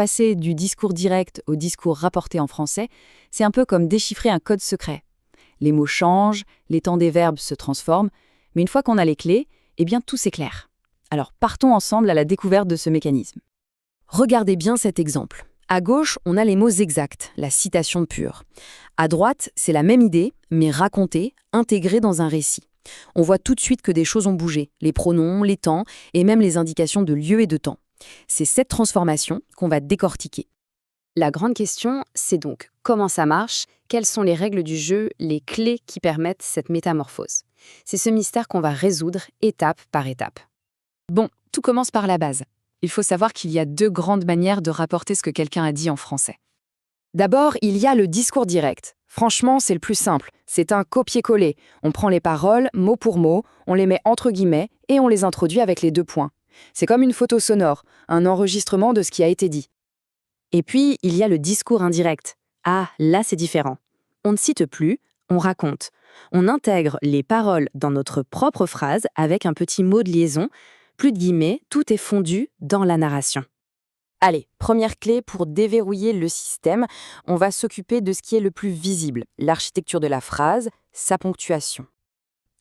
passer du discours direct au discours rapporté en français, c'est un peu comme déchiffrer un code secret. Les mots changent, les temps des verbes se transforment, mais une fois qu'on a les clés, eh bien tout s'éclaire. Alors partons ensemble à la découverte de ce mécanisme. Regardez bien cet exemple. À gauche, on a les mots exacts, la citation pure. À droite, c'est la même idée, mais racontée, intégrée dans un récit. On voit tout de suite que des choses ont bougé, les pronoms, les temps, et même les indications de lieu et de temps. C'est cette transformation qu'on va décortiquer. La grande question, c'est donc comment ça marche, quelles sont les règles du jeu, les clés qui permettent cette métamorphose. C'est ce mystère qu'on va résoudre étape par étape. Bon, tout commence par la base. Il faut savoir qu'il y a deux grandes manières de rapporter ce que quelqu'un a dit en français. D'abord, il y a le discours direct. Franchement, c'est le plus simple. C'est un copier-coller. On prend les paroles, mot pour mot, on les met entre guillemets et on les introduit avec les deux points. C'est comme une photo sonore, un enregistrement de ce qui a été dit. Et puis, il y a le discours indirect. Ah, là, c'est différent. On ne cite plus, on raconte. On intègre les paroles dans notre propre phrase avec un petit mot de liaison. Plus de guillemets, tout est fondu dans la narration. Allez, première clé pour déverrouiller le système, on va s'occuper de ce qui est le plus visible, l'architecture de la phrase, sa ponctuation.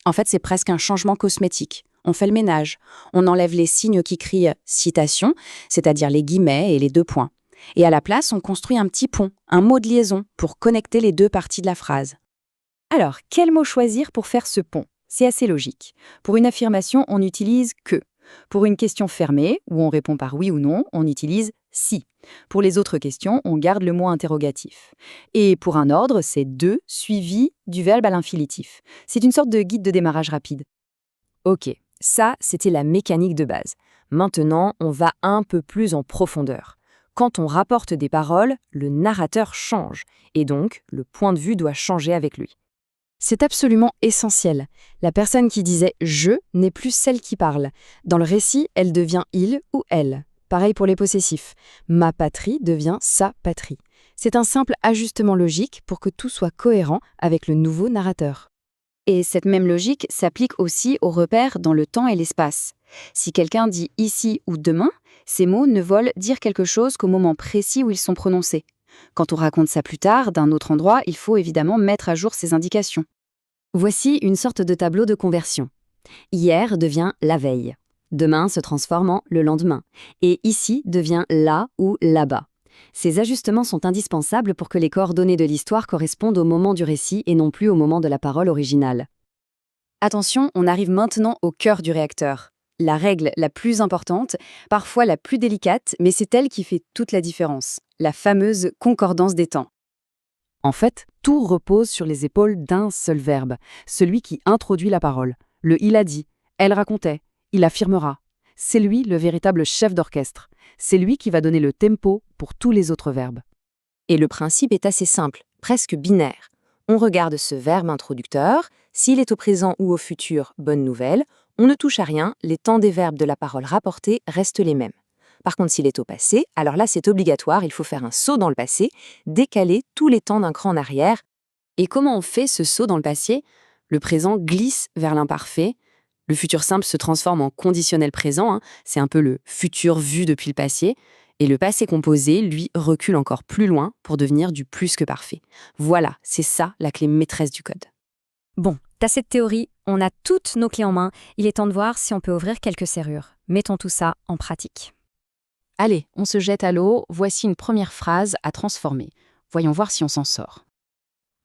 En fait, c'est presque un changement cosmétique. On fait le ménage. On enlève les signes qui crient « citation », c'est-à-dire les guillemets et les deux points. Et à la place, on construit un petit pont, un mot de liaison, pour connecter les deux parties de la phrase. Alors, quel mot choisir pour faire ce pont? C'est assez logique. Pour une affirmation, on utilise « que ». Pour une question fermée, où on répond par oui ou non, on utilise « si ». Pour les autres questions, on garde le mot interrogatif. Et pour un ordre, c'est « de » suivi du verbe à l'infinitif. C'est une sorte de guide de démarrage rapide. Ok, ça, c'était la mécanique de base. Maintenant, on va un peu plus en profondeur. Quand on rapporte des paroles, le narrateur change, et donc le point de vue doit changer avec lui. C'est absolument essentiel. La personne qui disait « je » n'est plus celle qui parle. Dans le récit, elle devient « il » ou « elle ». Pareil pour les possessifs. « Ma patrie » devient « sa patrie ». C'est un simple ajustement logique pour que tout soit cohérent avec le nouveau narrateur. Et cette même logique s'applique aussi aux repères dans le temps et l'espace. Si quelqu'un dit « ici » ou « demain », ces mots ne veulent dire quelque chose qu'au moment précis où ils sont prononcés. Quand on raconte ça plus tard, d'un autre endroit, il faut évidemment mettre à jour ces indications. Voici une sorte de tableau de conversion. Hier devient la veille. Demain se transforme en le lendemain. Et ici devient là ou là-bas. Ces ajustements sont indispensables pour que les coordonnées de l'histoire correspondent au moment du récit et non plus au moment de la parole originale. Attention, on arrive maintenant au cœur du réacteur. La règle la plus importante, parfois la plus délicate, mais c'est elle qui fait toute la différence. La fameuse concordance des temps. En fait, tout repose sur les épaules d'un seul verbe, celui qui introduit la parole. Le « il a dit »,« elle racontait »,« il affirmera ». C'est lui le véritable chef d'orchestre. C'est lui qui va donner le tempo pour tous les autres verbes. Et le principe est assez simple, presque binaire. On regarde ce verbe introducteur, s'il est au présent ou au futur, bonne nouvelle. On ne touche à rien, les temps des verbes de la parole rapportée restent les mêmes. Par contre, s'il est au passé, alors là, c'est obligatoire, il faut faire un saut dans le passé, décaler tous les temps d'un cran en arrière. Et comment on fait ce saut dans le passé? Le présent glisse vers l'imparfait. Le futur simple se transforme en conditionnel présent, c'est un peu le futur vu depuis le passé. Et le passé composé, lui, recule encore plus loin pour devenir du plus que parfait. Voilà, c'est ça la clé maîtresse du code. Bon, t'as cette théorie, on a toutes nos clés en main, il est temps de voir si on peut ouvrir quelques serrures. Mettons tout ça en pratique. Allez, on se jette à l'eau, voici une première phrase à transformer. Voyons voir si on s'en sort.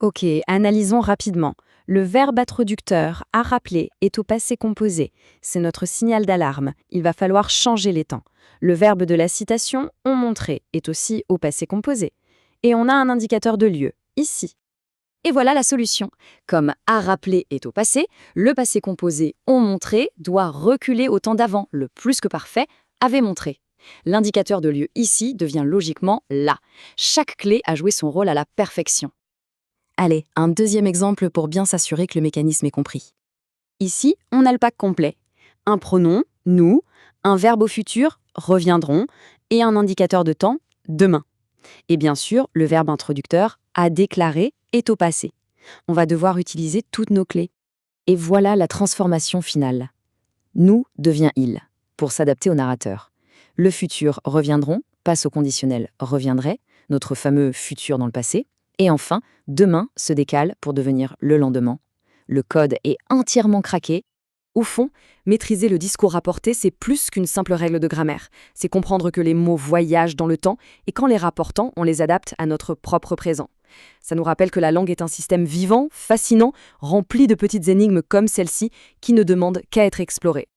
Ok, analysons rapidement. Le verbe introducteur, à rappeler, est au passé composé. C'est notre signal d'alarme. Il va falloir changer les temps. Le verbe de la citation, on montré, est aussi au passé composé. Et on a un indicateur de lieu, ici. Et voilà la solution. Comme à rappeler est au passé, le passé composé on montré doit reculer au temps d'avant, le plus que parfait avait montré. L'indicateur de lieu ici devient logiquement là. Chaque clé a joué son rôle à la perfection. Allez, un deuxième exemple pour bien s'assurer que le mécanisme est compris. Ici, on a le pack complet. Un pronom, nous, un verbe au futur, reviendront, et un indicateur de temps, demain. Et bien sûr, le verbe introducteur, à déclarer, est au passé. On va devoir utiliser toutes nos clés. Et voilà la transformation finale. Nous devient il, pour s'adapter au narrateur. Le futur reviendront, passe au conditionnel reviendrait, notre fameux futur dans le passé. Et enfin, demain se décale pour devenir le lendemain. Le code est entièrement craqué. Au fond, maîtriser le discours rapporté, c'est plus qu'une simple règle de grammaire. C'est comprendre que les mots voyagent dans le temps et qu'en les rapportant, on les adapte à notre propre présent. Ça nous rappelle que la langue est un système vivant, fascinant, rempli de petites énigmes comme celle-ci qui ne demandent qu'à être explorées.